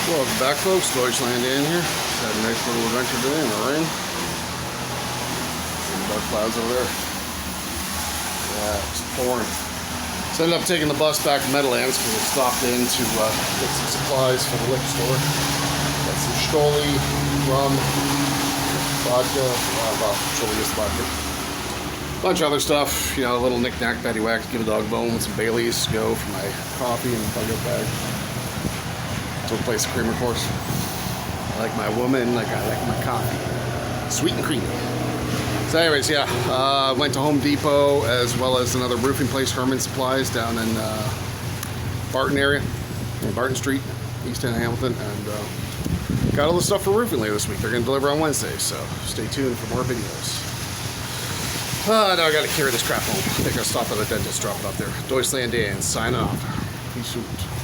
Welcome back, folks. Deutschland in here. Had a nice little adventure today in the rain. Some dark clouds over there. Yeah, it's pouring. So I ended up taking the bus back to Meadowlands because I stopped in to get some supplies for the liquor store. Got some Stoli, rum, vodka, Stoli is vodka. Bunch of other stuff, you know, a little knick-knack, paddywhack, give a dog a bone with some Baileys to go for my coffee and bug-out bag. To replace the creamer, of course. I like my woman like I like my coffee. Sweet and creamy. So anyways, yeah, went to Home Depot as well as another roofing place, Herman Supplies, down in Barton area, in Barton Street, East End of Hamilton, and got all the stuff for roofing later this week. They're going to deliver on Wednesday, so stay tuned for more videos. Now I got to carry this crap home. I think I'll stop at the dentist, drop it up there. Deutschland in, sign off. Peace out.